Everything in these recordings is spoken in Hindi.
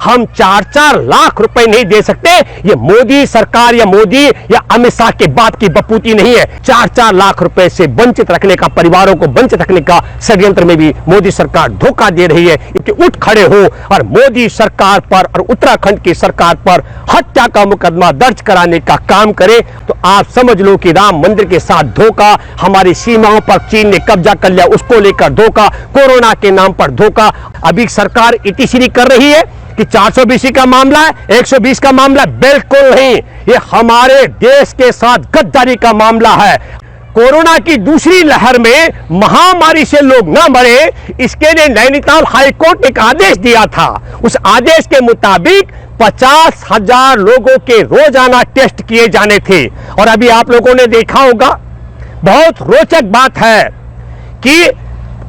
हम 4-4 लाख रुपए नहीं दे सकते। ये मोदी सरकार या मोदी या अमित शाह के बात की बपूती नहीं है। 4-4 लाख रुपए से वंचित रखने का, परिवारों को वंचित रखने का षड्यंत्र में भी मोदी सरकार धोखा दे रही है। कि उठ खड़े हो और मोदी सरकार पर और उत्तराखंड की सरकार पर हत्या का मुकदमा दर्ज कराने का काम करे तो आप समझ लो कि राम मंदिर के साथ धोखा, हमारी सीमाओं पर चीन ने कब्जा कर लिया उसको लेकर धोखा, कोरोना के नाम पर धोखा। अभी सरकार इतिश्री कर रही है कि 420 का मामला है, 120 का मामला है। बिल्कुल नहीं, ये हमारे देश के साथ गद्दारी का मामला है। कोरोना की दूसरी लहर में महामारी से लोग न मरे, इसके लिए नैनीताल हाईकोर्ट ने एक आदेश दिया था। उस आदेश के मुताबिक 50,000 लोगों के रोजाना टेस्ट किए जाने थे। और अभी आप लोगों ने देखा होगा, बहुत रोचक बात है कि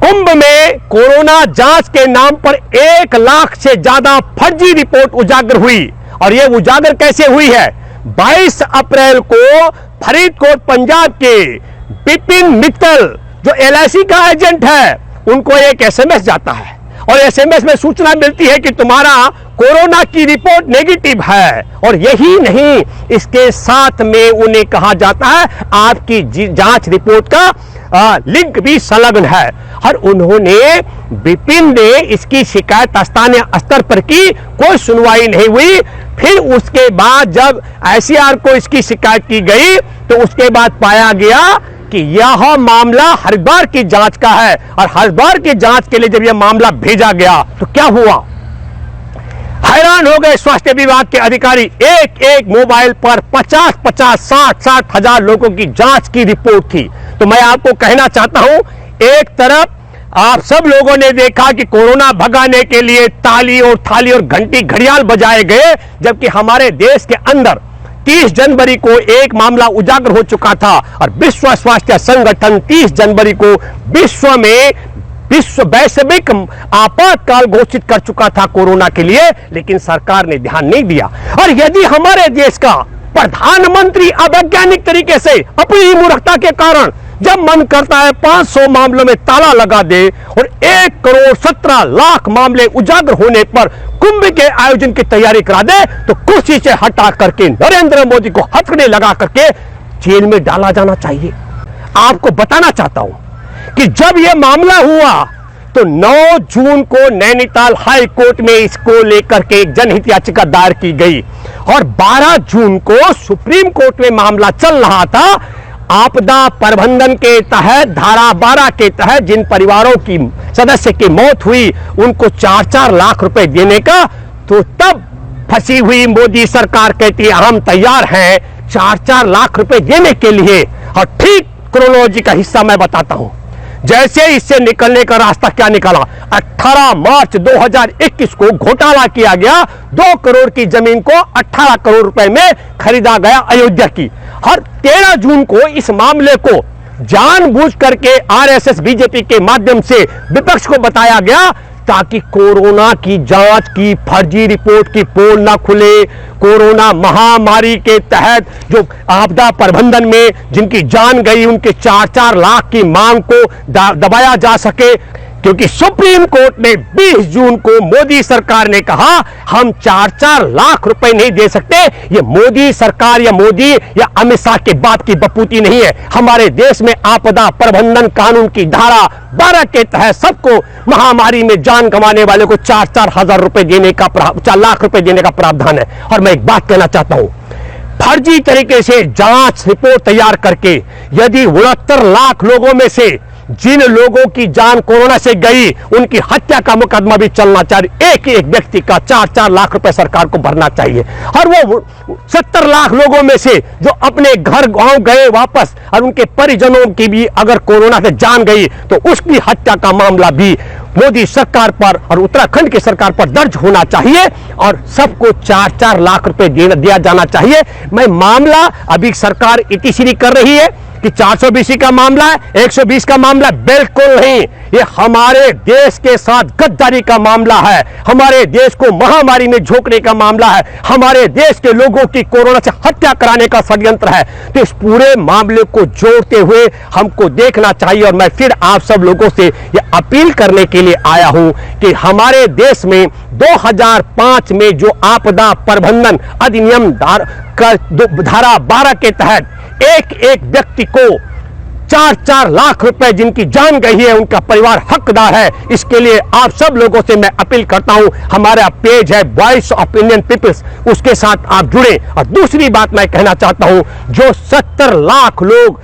कुंभ में कोरोना जांच के नाम पर 1 लाख से ज्यादा फर्जी रिपोर्ट उजागर हुई। और यह उजागर कैसे हुई है? 22 अप्रैल को फरीदकोट पंजाब के विपिन मित्तल जो LIC का एजेंट है, उनको एक SMS जाता है और SMS में सूचना मिलती है कि तुम्हारा कोरोना की रिपोर्ट नेगेटिव है। और यही नहीं, इसके साथ में उन्हें कहा जाता है आपकी जांच रिपोर्ट का लिंक भी संलग्न है। और उन्होंने, विपिन ने इसकी शिकायत स्थानीय स्तर पर की, कोई सुनवाई नहीं हुई। फिर उसके बाद जब ICR को इसकी शिकायत की गई तो उसके बाद पाया गया कि यह मामला हरिद्वार की जांच का है। और हरिद्वार की जांच के लिए जब यह मामला भेजा गया तो क्या हुआ? हैरान हो गए स्वास्थ्य विभाग के अधिकारी। एक मोबाइल पर 50-50, 60-60 हजार लोगों की जांच की रिपोर्ट थी। तो मैं आपको कहना चाहता हूं, एक तरफ आप सब लोगों ने देखा कि कोरोना भगाने के लिए ताली और थाली और घंटी घड़ियाल बजाए गए, जबकि हमारे देश के अंदर 30 जनवरी को एक मामला उजागर हो चुका था। और विश्व स्वास्थ्य संगठन 30 जनवरी को विश्व वैश्विक आपातकाल घोषित कर चुका था कोरोना के लिए, लेकिन सरकार ने ध्यान नहीं दिया। और यदि हमारे देश का प्रधानमंत्री अवैज्ञानिक तरीके से अपनी ही मूर्खता के कारण जब मन करता है 500 मामलों में ताला लगा दे और 1 करोड़ 17 लाख मामले उजागर होने पर कुंभ के आयोजन की तैयारी करा दे, तो कुर्सी से हटा करके नरेंद्र मोदी को हथकड़े लगा करके जेल में डाला जाना चाहिए। आपको बताना चाहता हूं कि जब यह मामला हुआ तो 9 जून को नैनीताल हाई कोर्ट में इसको लेकर के एक जनहित याचिका दायर की गई और 12 जून को सुप्रीम कोर्ट में मामला चल रहा था। आपदा प्रबंधन के तहत धारा 12 के तहत जिन परिवारों की सदस्य की मौत हुई उनको 4-4 लाख रुपए देने का, तो तब फंसी हुई मोदी सरकार कहती है हम तैयार हैं 4-4 लाख रुपए देने के लिए। और ठीक क्रोनोलॉजी का हिस्सा मैं बताता हूं। जैसे इससे निकलने का रास्ता क्या निकला, 18 मार्च 2021 को घोटाला किया गया। 2 करोड़ की जमीन को 18 करोड़ रुपए में खरीदा गया अयोध्या की। और 13 जून को इस मामले को जानबूझ करके RSS बीजेपी के माध्यम से विपक्ष को बताया गया ताकि कोरोना की जांच की फर्जी रिपोर्ट की पोल ना खुले। कोरोना महामारी के तहत जो आपदा प्रबंधन में जिनकी जान गई उनके 4-4 लाख की मांग को दबाया जा सके, क्योंकि सुप्रीम कोर्ट ने 20 जून को मोदी सरकार ने कहा हम 4-4 लाख रुपए नहीं दे सकते। ये मोदी सरकार या मोदी या अमित शाह के बात की बपूती नहीं है। हमारे देश में आपदा प्रबंधन कानून की धारा 12 के तहत सबको महामारी में जान गंवाने वाले को 4-4 हजार रुपए देने का 4 लाख रुपए देने का प्रावधान है। और मैं एक बात कहना चाहता हूं, फर्जी तरीके से जांच रिपोर्ट तैयार करके यदि 69 लाख लोगों में से जिन लोगों की जान कोरोना से गई उनकी हत्या का मुकदमा भी चलना चाहिए। एक एक व्यक्ति का 4-4 लाख रुपए सरकार को भरना चाहिए। और वो 70 लाख लोगों में से जो अपने घर गांव गए वापस और uनके परिजनों की भी अगर कोरोना से जान गई तो उसकी हत्या का मामला भी मोदी सरकार पर और उत्तराखंड की सरकार पर दर्ज होना चाहिए और सबको 4-4 लाख रुपए दिया जाना चाहिए। मैं मामला अभी सरकार इतिश्री कर रही है, कि 420 का मामला है, 120 का मामला है। बिल्कुल नहीं, ये हमारे देश के साथ गद्दारी का मामला है, हमारे देश को महामारी में झोंकने का मामला है, हमारे देश के लोगों की कोरोना से हत्या कराने का षड्यंत्र है। तो इस पूरे मामले को जोड़ते हुए हमको देखना चाहिए। और मैं फिर आप सब लोगों से ये अपील करने के लिए आया हूं कि हमारे देश में 2005 में जो आपदा प्रबंधन अधिनियम धारा 12 के तहत एक एक व्यक्ति को 4-4 लाख रुपए जिनकी जान गई है, उनका परिवार हकदार है। इसके लिए आप सब लोगों से मैं अपील करता हूं, हमारा पेज है वॉइस ऑफ इंडियन पीपल्स, उसके साथ आप जुड़े। और दूसरी बात मैं कहना चाहता हूं, जो 70 लाख लोग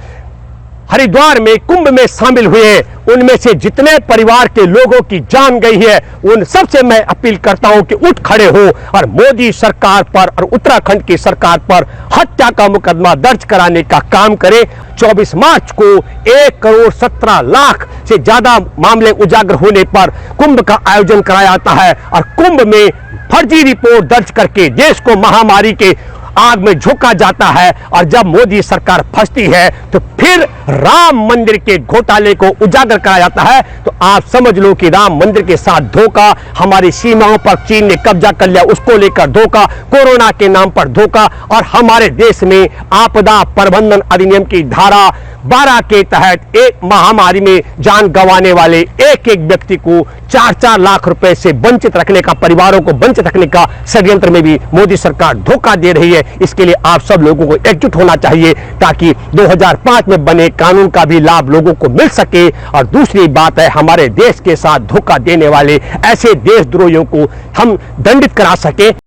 हरिद्वार में कुंभ में शामिल हुए, उनमें से जितने परिवार के लोगों की जान गई है, उन सबसे मैं अपील करता हूं कि उठ खड़े हो और मोदी सरकार पर और उत्तराखंड की सरकार पर हत्या का मुकदमा दर्ज कराने का काम करें। 24 मार्च को 1,17,00,000 से ज्यादा मामले उजागर होने पर कुंभ का आयोजन कराया जाता है और कुंभ में फर्जी रिपोर्ट दर्ज करके देश को महामारी के आग में झोंका जाता है। और जब मोदी सरकार फंसती है तो फिर राम मंदिर के घोटाले को उजागर कराया जाता है। तो आप समझ लो कि राम मंदिर के साथ धोखा, हमारी सीमाओं पर चीन ने कब्जा कर लिया, उसको लेकर धोखा, कोरोना के नाम पर धोखा, और हमारे देश में आपदा प्रबंधन अधिनियम की धारा 12 के तहत एक महामारी में जान गंवाने वाले एक एक व्यक्ति को 4-4 लाख रुपए से वंचित रखने का, परिवारों को वंचित रखने का षड्यंत्र में भी मोदी सरकार धोखा दे रही है। इसके लिए आप सब लोगों को एकजुट होना चाहिए ताकि 2005 में बने कानून का भी लाभ लोगों को मिल सके। और दूसरी बात है, हमारे देश के साथ धोखा देने वाले ऐसे देशद्रोहियों को हम दंडित करा सके।